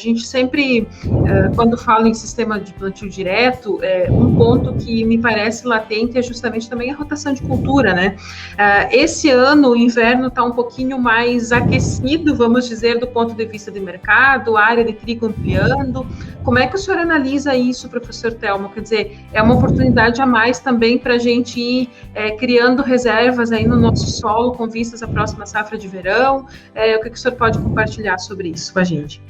gente sempre, quando fala em sistema de plantio direto, um ponto que me parece latente é justamente também a rotação de cultura, né? Esse ano o inverno está um pouquinho mais aquecido, vamos dizer, do ponto de vista de mercado, a área de trigo ampliando. Como é que o senhor analisa isso, professor Telmo? Quer dizer, é uma oportunidade a mais também para a gente ir criando reservas aí no nosso solo com vistas à próxima safra de verão. O que o senhor pode compartilhar sobre isso com a gente?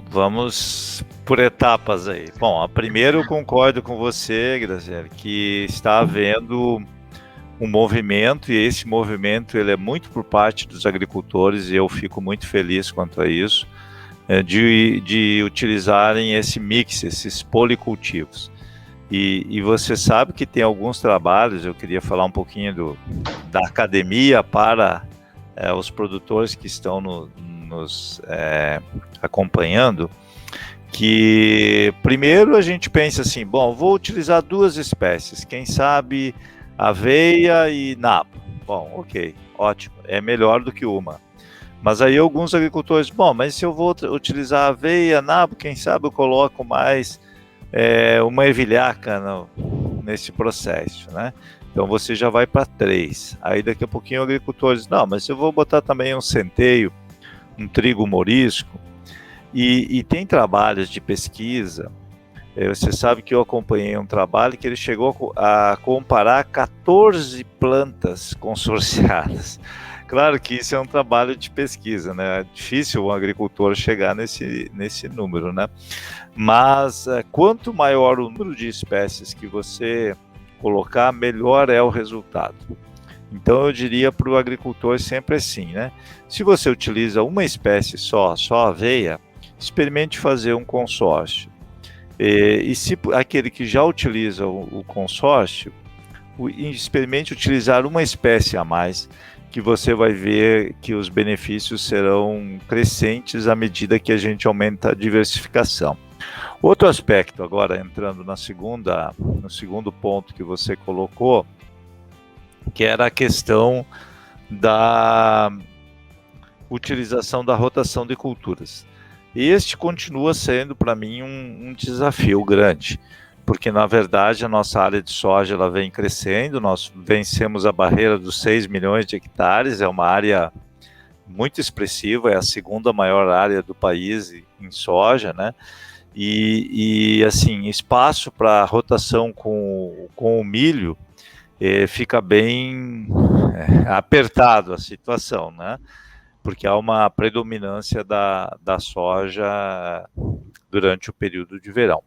Vamos por etapas aí. Bom, primeiro eu concordo com você, Graziele, que está havendo um movimento, e esse movimento ele é muito por parte dos agricultores, e eu fico muito feliz quanto a isso, de utilizarem esse mix, esses policultivos. E você sabe que tem alguns trabalhos, eu queria falar um pouquinho da academia para os produtores que estão nos acompanhando, que primeiro a gente pensa assim, bom, vou utilizar 2 espécies, quem sabe aveia e nabo. Bom, ok, ótimo, é melhor do que uma. Mas aí alguns agricultores, bom, mas se eu vou utilizar aveia, nabo, quem sabe eu coloco mais uma ervilhaca nesse processo, né? Então você já vai para 3. Aí daqui a pouquinho o agricultor diz, não, mas eu vou botar também um centeio, um trigo morisco. E tem trabalhos de pesquisa, você sabe que eu acompanhei um trabalho que ele chegou a comparar 14 plantas consorciadas. Claro que isso é um trabalho de pesquisa, né? É difícil um agricultor chegar nesse número, né? Mas quanto maior o número de espécies que você colocar, melhor é o resultado. Então eu diria para o agricultor sempre assim, né? Se você utiliza uma espécie só aveia, experimente fazer um consórcio. E se aquele que já utiliza o consórcio, experimente utilizar uma espécie a mais, que você vai ver que os benefícios serão crescentes à medida que a gente aumenta a diversificação. Outro aspecto, agora entrando no segundo ponto que você colocou, que era a questão da utilização da rotação de culturas. Este continua sendo para mim um desafio grande, porque na verdade a nossa área de soja ela vem crescendo, nós vencemos a barreira dos 6 milhões de hectares, é uma área muito expressiva, é a segunda maior área do país em soja, né? E assim, espaço para rotação com o milho fica bem apertado a situação, né? Porque há uma predominância da soja durante o período de verão.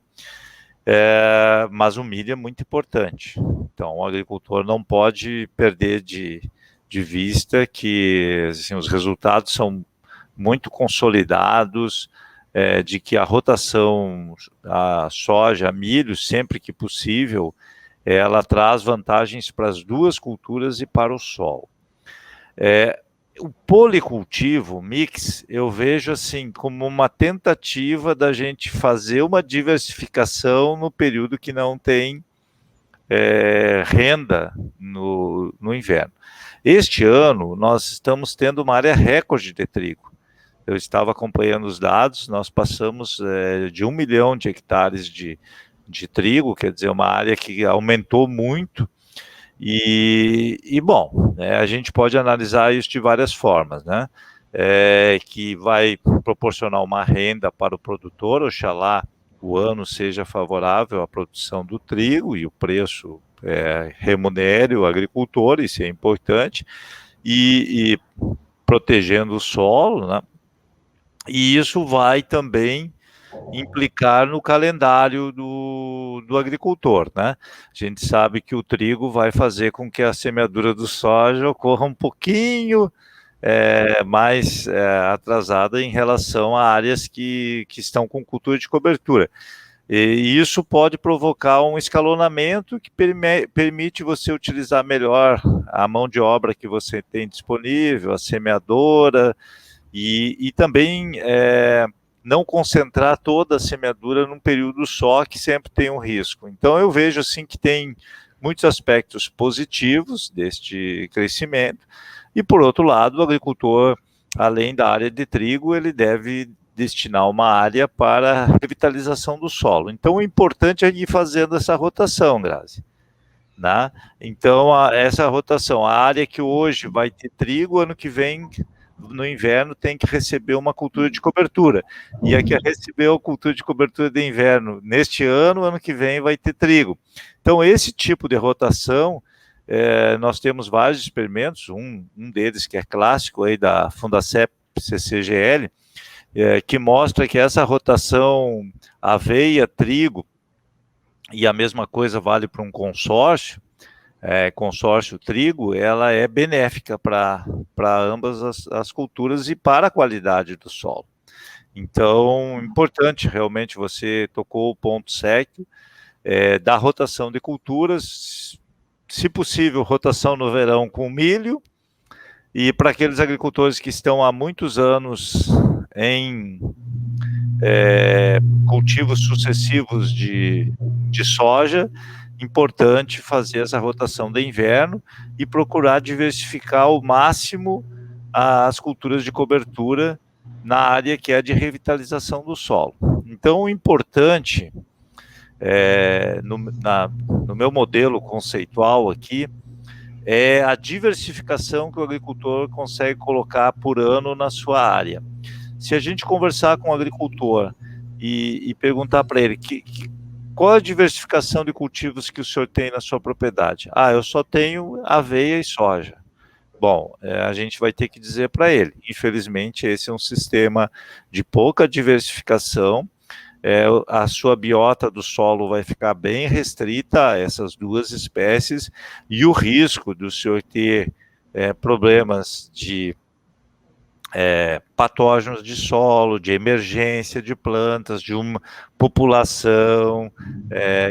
Mas o milho é muito importante, então o agricultor não pode perder de vista que assim, os resultados são muito consolidados, de que a rotação a soja, a milho, sempre que possível, ela traz vantagens para as 2 culturas e para o solo. O policultivo mix, eu vejo assim como uma tentativa da gente fazer uma diversificação no período que não tem renda no inverno. Este ano, nós estamos tendo uma área recorde de trigo. Eu estava acompanhando os dados, nós passamos de 1 milhão de hectares de trigo, quer dizer, uma área que aumentou muito. E bom, a gente pode analisar isso de várias formas, né? Que vai proporcionar uma renda para o produtor, oxalá o ano seja favorável à produção do trigo e o preço remunere o agricultor, isso é importante, e protegendo o solo, né? E isso vai também implicar no calendário do agricultor, né? A gente sabe que o trigo vai fazer com que a semeadura do soja ocorra um pouquinho mais atrasada em relação a áreas que estão com cultura de cobertura. E isso pode provocar um escalonamento que permite você utilizar melhor a mão de obra que você tem disponível, a semeadora, e também não concentrar toda a semeadura num período só, que sempre tem um risco. Então eu vejo assim que tem muitos aspectos positivos deste crescimento, e por outro lado o agricultor, além da área de trigo, ele deve destinar uma área para revitalização do solo. Então, o importante é ir fazendo essa rotação, Grazi. Né? Então, essa rotação, a área que hoje vai ter trigo, ano que vem, no inverno, tem que receber uma cultura de cobertura. E a que recebeu a cultura de cobertura de inverno neste ano que vem vai ter trigo. Então, esse tipo de rotação, nós temos vários experimentos, um deles que é clássico aí da Fundacep CCGL, que mostra que essa rotação aveia, trigo, e a mesma coisa vale para um consórcio, consórcio trigo, ela é benéfica para ambas as culturas e para a qualidade do solo. Então, importante, realmente, você tocou o ponto certo, da rotação de culturas, se possível, rotação no verão com milho, e para aqueles agricultores que estão há muitos anos em cultivos sucessivos de soja, importante fazer essa rotação de inverno e procurar diversificar ao máximo as culturas de cobertura na área que é de revitalização do solo. Então, o importante, no meu modelo conceitual aqui, é a diversificação que o agricultor consegue colocar por ano na sua área. Se a gente conversar com o agricultor e perguntar para ele qual a diversificação de cultivos que o senhor tem na sua propriedade? Eu só tenho aveia e soja. Bom, a gente vai ter que dizer para ele, infelizmente esse é um sistema de pouca diversificação, a sua biota do solo vai ficar bem restrita a essas duas espécies, e o risco do senhor ter problemas de patógenos de solo, de emergência de plantas, de uma população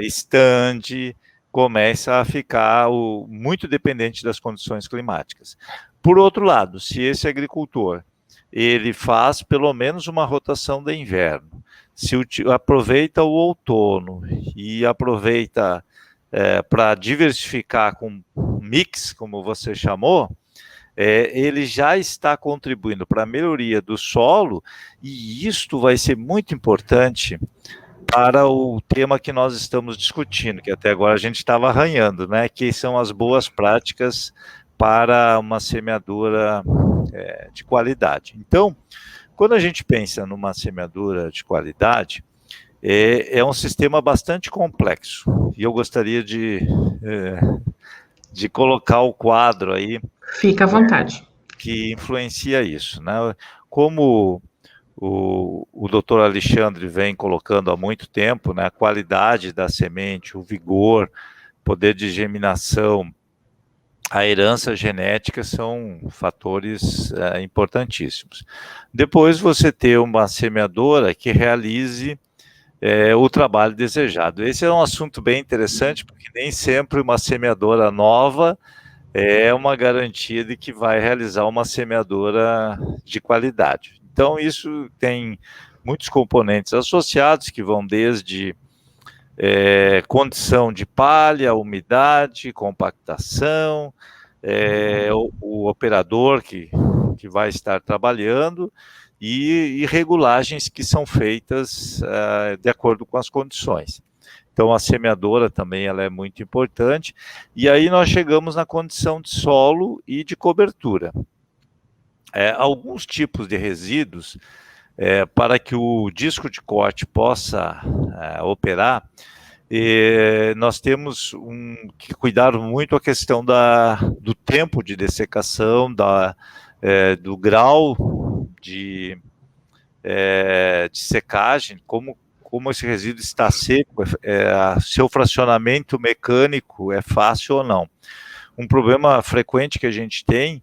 estande, começa a ficar muito dependente das condições climáticas. Por outro lado, se esse agricultor ele faz pelo menos uma rotação de inverno, se aproveita o outono e aproveita para diversificar com mix, como você chamou, ele já está contribuindo para a melhoria do solo, e isto vai ser muito importante para o tema que nós estamos discutindo, que até agora a gente estava arranhando, né? Que são as boas práticas para uma semeadura de qualidade. Então, quando a gente pensa numa semeadura de qualidade, é um sistema bastante complexo, e eu gostaria de colocar o quadro aí. Fica à vontade. Que influencia isso, né? Como o doutor Alexandre vem colocando há muito tempo, né, a qualidade da semente, o vigor, poder de germinação, a herança genética são fatores importantíssimos. Depois você ter uma semeadora que realize o trabalho desejado. Esse é um assunto bem interessante, porque nem sempre uma semeadora nova é uma garantia de que vai realizar uma semeadora de qualidade. Então, isso tem muitos componentes associados, que vão desde condição de palha, umidade, compactação, o operador que vai estar trabalhando, e regulagens que são feitas de acordo com as condições. Então, a semeadora também ela é muito importante. E aí nós chegamos na condição de solo e de cobertura. Alguns tipos de resíduos, para que o disco de corte possa operar, nós temos que cuidar muito a questão do tempo de dessecação, do grau de secagem, como esse resíduo está seco, seu fracionamento mecânico é fácil ou não. Um problema frequente que a gente tem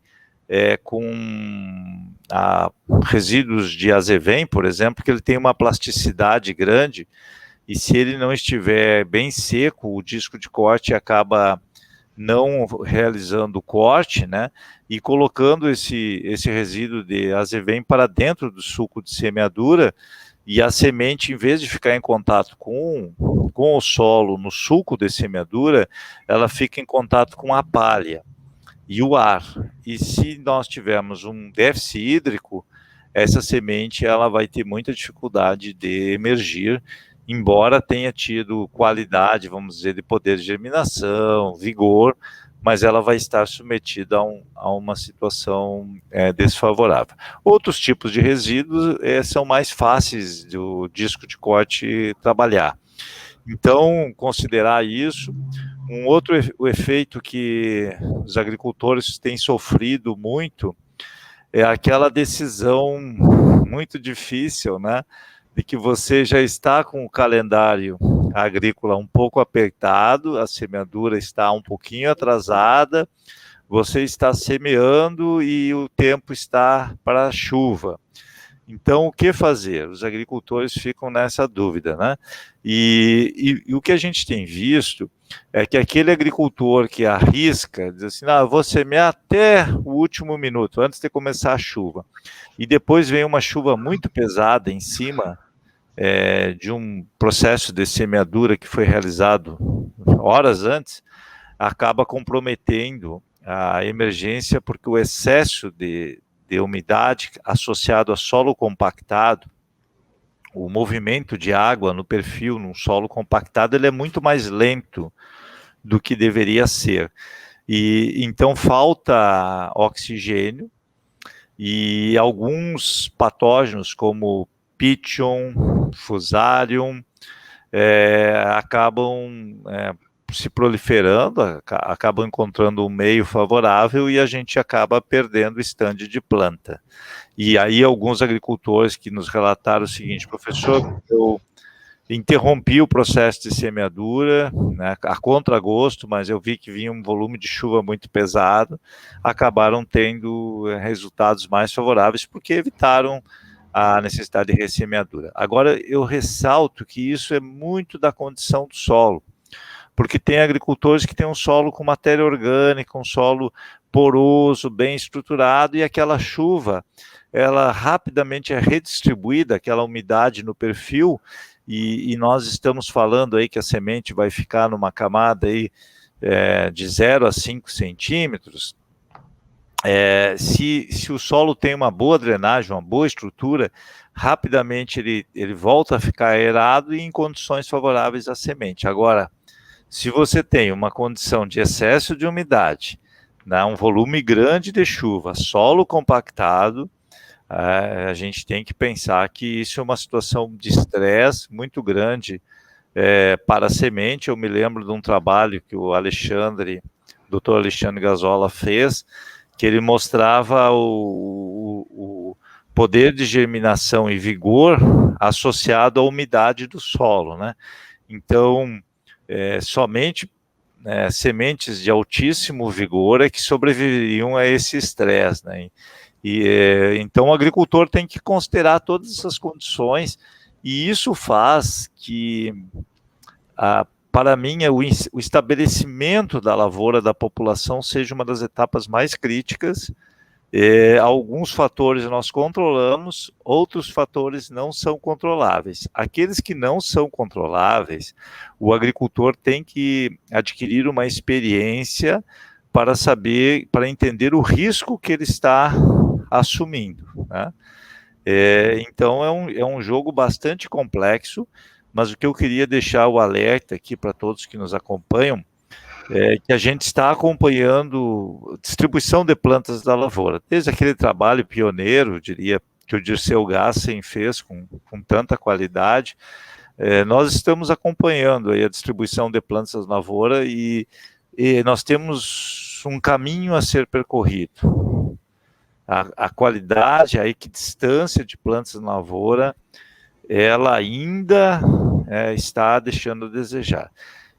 com resíduos de azevém, por exemplo, que ele tem uma plasticidade grande, e se ele não estiver bem seco, o disco de corte acaba não realizando o corte, né, e colocando esse resíduo de azevém para dentro do suco de semeadura, e a semente, em vez de ficar em contato com o solo, no suco de semeadura, ela fica em contato com a palha e o ar. E se nós tivermos um déficit hídrico, essa semente ela vai ter muita dificuldade de emergir, embora tenha tido qualidade, vamos dizer, de poder de germinação, vigor, mas ela vai estar submetida a uma situação desfavorável. Outros tipos de resíduos são mais fáceis do disco de corte trabalhar. Então, considerar isso. Um outro efeito que os agricultores têm sofrido muito é aquela decisão muito difícil, né, de que você já está com o calendário agrícola um pouco apertado, a semeadura está um pouquinho atrasada, você está semeando e o tempo está para a chuva. Então, o que fazer? Os agricultores ficam nessa dúvida, né? E o que a gente tem visto é que aquele agricultor que arrisca, diz assim, eu vou semear até o último minuto, antes de começar a chuva, e depois vem uma chuva muito pesada em cima de um processo de semeadura que foi realizado horas antes, acaba comprometendo a emergência, porque o excesso de umidade associado a solo compactado, o movimento de água no perfil, num solo compactado, ele é muito mais lento do que deveria ser. E então falta oxigênio e alguns patógenos como Pitchon, Fusarium, acabam se proliferando, acabam encontrando um meio favorável e a gente acaba perdendo o estande de planta. E aí alguns agricultores que nos relataram o seguinte: professor, eu interrompi o processo de semeadura, né, a contragosto, mas eu vi que vinha um volume de chuva muito pesado, acabaram tendo resultados mais favoráveis porque evitaram a necessidade de ressemeadura. Agora, eu ressalto que isso é muito da condição do solo, porque tem agricultores que têm um solo com matéria orgânica, um solo poroso, bem estruturado, e aquela chuva, ela rapidamente é redistribuída, aquela umidade no perfil, e nós estamos falando aí que a semente vai ficar numa camada aí, de 0 a 5 centímetros, se o solo tem uma boa drenagem, uma boa estrutura, rapidamente ele volta a ficar aerado e em condições favoráveis à semente. Agora, se você tem uma condição de excesso de umidade, né, um volume grande de chuva, solo compactado, a gente tem que pensar que isso é uma situação de estresse muito grande para a semente. Eu me lembro de um trabalho que o Dr. Alexandre Gazola fez, que ele mostrava o poder de germinação e vigor associado à umidade do solo, né? Então, somente sementes de altíssimo vigor é que sobreviveriam a esse estresse, né? Então o agricultor tem que considerar todas essas condições, e isso faz que, para mim, o estabelecimento da lavoura da população seja uma das etapas mais críticas. Alguns fatores nós controlamos, outros fatores não são controláveis. Aqueles que não são controláveis, o agricultor tem que adquirir uma experiência para saber, para entender o risco que ele está assumindo, né? Então é um jogo bastante complexo, mas o que eu queria deixar o alerta aqui para todos que nos acompanham que a gente está acompanhando distribuição de plantas da lavoura, desde aquele trabalho pioneiro, diria, que o Dirceu Gassen fez com tanta qualidade. Nós estamos acompanhando aí a distribuição de plantas da lavoura e nós temos um caminho a ser percorrido. A qualidade, a equidistância de plantas na lavoura, ela ainda está deixando a desejar.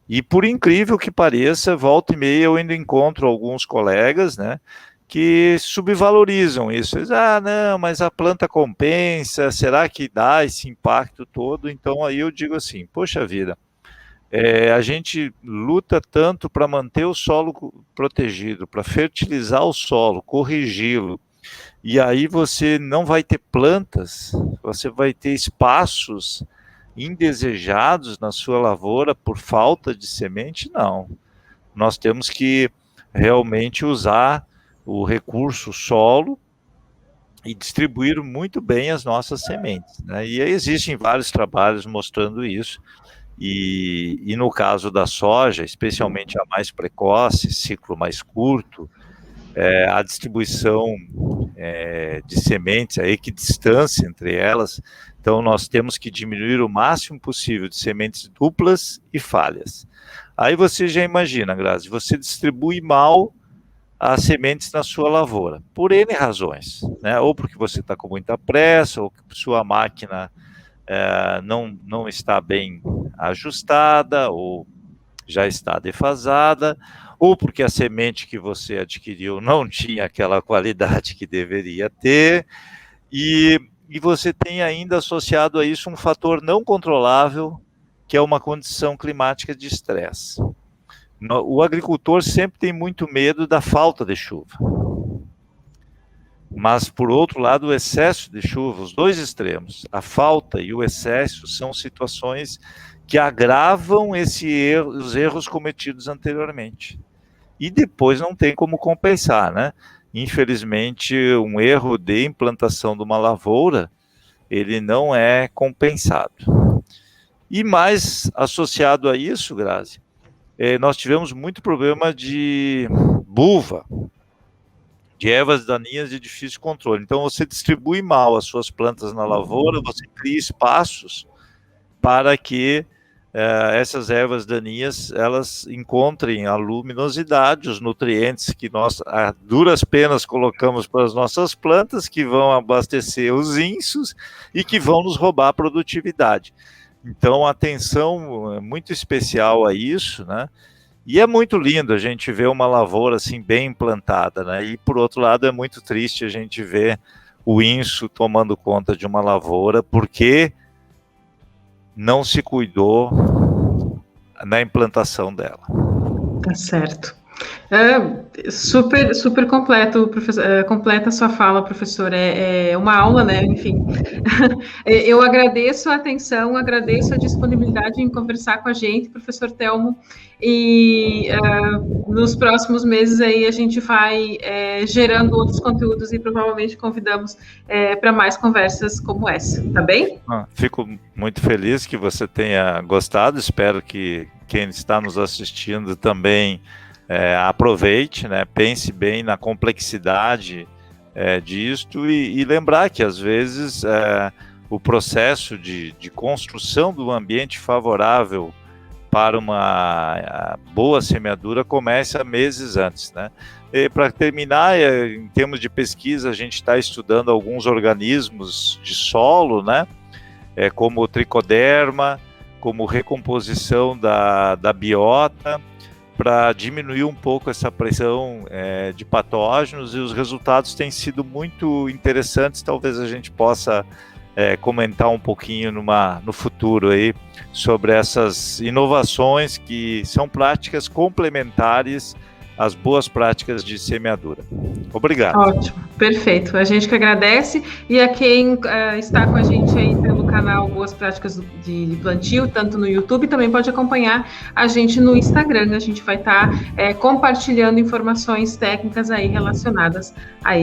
E por incrível que pareça, volta e meia eu ainda encontro alguns colegas, né, que subvalorizam isso. Eles, não, mas a planta compensa, será que dá esse impacto todo? Então aí eu digo assim, poxa vida, a gente luta tanto para manter o solo protegido, para fertilizar o solo, corrigi-lo, e aí você não vai ter plantas, você vai ter espaços indesejados na sua lavoura por falta de semente? Não. Nós temos que realmente usar o recurso solo e distribuir muito bem as nossas sementes, né? E aí existem vários trabalhos mostrando isso. E no caso da soja, especialmente a mais precoce, ciclo mais curto, a distribuição de sementes, a equidistância entre elas, então nós temos que diminuir o máximo possível de sementes duplas e falhas. Aí você já imagina, Grazi, você distribui mal as sementes na sua lavoura, por N razões, né? Ou porque você está com muita pressa, ou que sua máquina não está bem ajustada, ou já está defasada, ou porque a semente que você adquiriu não tinha aquela qualidade que deveria ter, e você tem ainda associado a isso um fator não controlável, que é uma condição climática de estresse. O agricultor sempre tem muito medo da falta de chuva. Mas, por outro lado, o excesso de chuva, os dois extremos, a falta e o excesso, são situações que agravam os erros cometidos anteriormente. E depois não tem como compensar, né? Infelizmente, um erro de implantação de uma lavoura, ele não é compensado. E mais associado a isso, Grazi, nós tivemos muito problema de buva, de ervas daninhas de difícil controle. Então, você distribui mal as suas plantas na lavoura, você cria espaços para que essas ervas daninhas, elas encontrem a luminosidade, os nutrientes que nós, a duras penas, colocamos para as nossas plantas, que vão abastecer os insos e que vão nos roubar a produtividade. Então, atenção muito especial a isso, né? E é muito lindo a gente ver uma lavoura assim bem implantada, né? E por outro lado é muito triste a gente ver o inso tomando conta de uma lavoura porque não se cuidou na implantação dela. Tá certo. Super completo, professor, completa a sua fala, professor. É uma aula, né? Enfim, eu agradeço a atenção, agradeço a disponibilidade em conversar com a gente, professor Telmo, e nos próximos meses aí a gente vai gerando outros conteúdos e provavelmente convidamos para mais conversas como essa, tá bem? Fico muito feliz que você tenha gostado, espero que quem está nos assistindo também aproveite, né? Pense bem na complexidade disto e lembrar que às vezes o processo de construção do ambiente favorável para uma boa semeadura começa meses antes, né? E para terminar, em termos de pesquisa, a gente está estudando alguns organismos de solo, né? Como o tricoderma, como recomposição da biota, para diminuir um pouco essa pressão de patógenos, e os resultados têm sido muito interessantes. Talvez a gente possa comentar um pouquinho no futuro aí sobre essas inovações que são práticas complementares às boas práticas de semeadura. Obrigado. Ótimo, perfeito. A gente que agradece, e a quem está com a gente aí pelo canal Boas Práticas de Plantio, tanto no YouTube, também pode acompanhar a gente no Instagram. A gente vai estar compartilhando informações técnicas aí relacionadas a